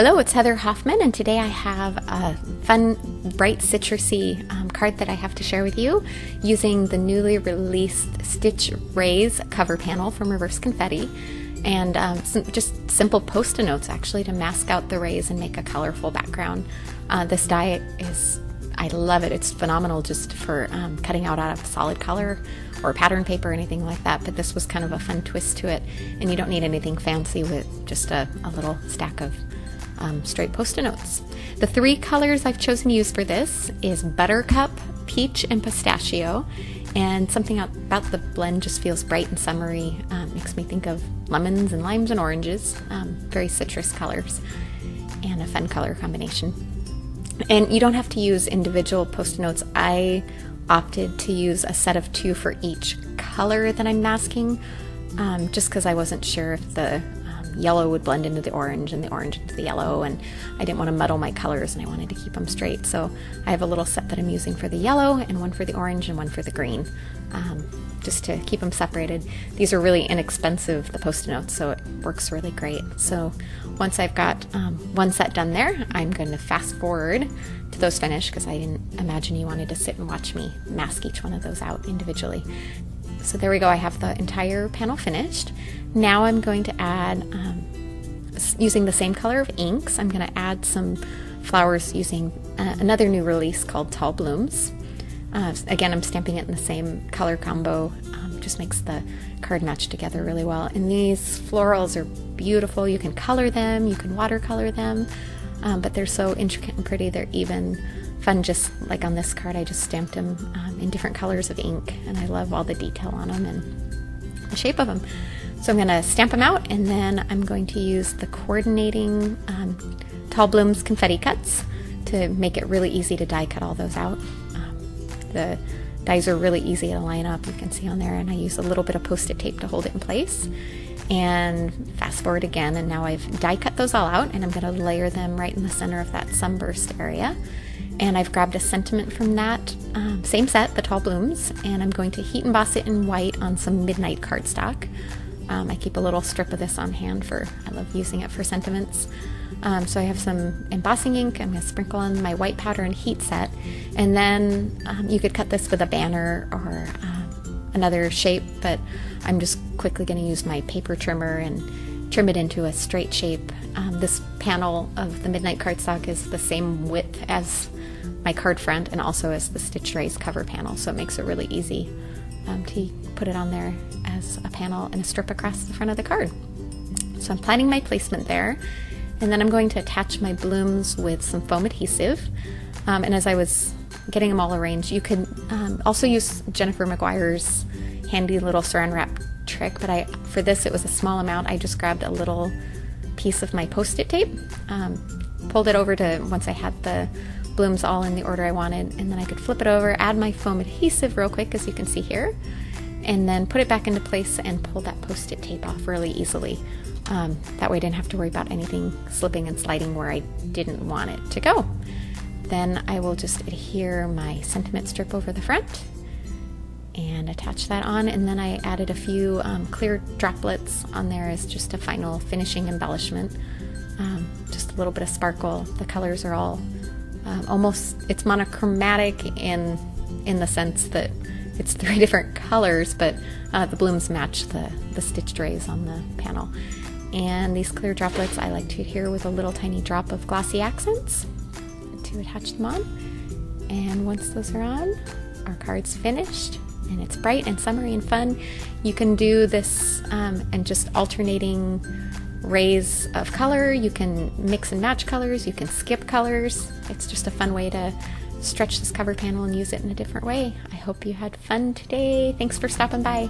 Hello, it's Heather Hoffman, and today I have a fun, bright, citrusy card that I have to share with you using the newly released Stitch Rays cover panel from Reverse Confetti, and just simple Post-it notes actually to mask out the rays and make a colorful background. This die I love it. It's phenomenal just for cutting out of solid color or pattern paper or anything like that, but this was kind of a fun twist to it, and you don't need anything fancy with just a little stack of straight Post-it notes. The three colors I've chosen to use for this is Buttercup, Peach, and Pistachio, and something about the blend just feels bright and summery. Makes me think of lemons and limes and oranges, very citrus colors, and a fun color combination. And you don't have to use individual Post-it notes. I opted to use a set of 2 for each color that I'm masking, just because I wasn't sure if the yellow would blend into the orange and the orange into the yellow, and I didn't want to muddle my colors and I wanted to keep them straight. So I have a little set that I'm using for the yellow and one for the orange and one for the green, just to keep them separated. These are really inexpensive, the Post-it notes, so it works really great. So once I've got one set done there, I'm going to fast forward to those finished, because I didn't imagine you wanted to sit and watch me mask each one of those out individually. So there we go, I have the entire panel finished. Now I'm going to add, using the same color of inks, I'm going to add some flowers using another new release called Tall Blooms. Again, I'm stamping it in the same color combo, just makes the card match together really well. And these florals are beautiful. You can color them, you can watercolor them, but they're so intricate and pretty. They're even fun, just like on this card, I just stamped them in different colors of ink, and I love all the detail on them and the shape of them. So I'm going to stamp them out, and then I'm going to use the coordinating Tall Blooms confetti cuts to make it really easy to die cut all those out. The dies are really easy to line up, you can see on there, and I use a little bit of Post-it tape to hold it in place. And fast forward again, and now I've die cut those all out, and I'm going to layer them right in the center of that sunburst area. And I've grabbed a sentiment from that same set, the Tall Blooms, and I'm going to heat emboss it in white on some Midnight cardstock. I keep a little strip of this on hand I love using it for sentiments. So I have some embossing ink. I'm going to sprinkle on my white powder and heat set, and then you could cut this with a banner or another shape, but I'm just quickly going to use my paper trimmer and trim it into a straight shape. This panel of the Midnight cardstock is the same width as my card front and also as the Stitch Rays cover panel, so it makes it really easy to put it on there as a panel and a strip across the front of the card. So I'm planning my placement there, and then I'm going to attach my blooms with some foam adhesive. And as I was getting them all arranged, you could also use Jennifer McGuire's handy little saran wrap trick, but for this it was a small amount. I just grabbed a little piece of my Post-it tape, pulled it over to once I had the blooms all in the order I wanted, and then I could flip it over, add my foam adhesive real quick, as you can see here, and then put it back into place and pull that Post-it tape off really easily. That way I didn't have to worry about anything slipping and sliding where I didn't want it to go. Then I will just adhere my sentiment strip over the front and attach that on, and then I added a few clear droplets on there as just a final finishing embellishment. Just a little bit of sparkle. The colors are all it's monochromatic in the sense that it's 3 different colors, but the blooms match the stitched rays on the panel. And these clear droplets I like to adhere with a little tiny drop of glossy accents to attach them on. And once those are on, our card's finished, and it's bright and summery and fun. You can do this and just alternating rays of color. You can mix and match colors, you can skip colors. It's just a fun way to stretch this cover panel and use it in a different way. I hope you had fun today. Thanks for stopping by.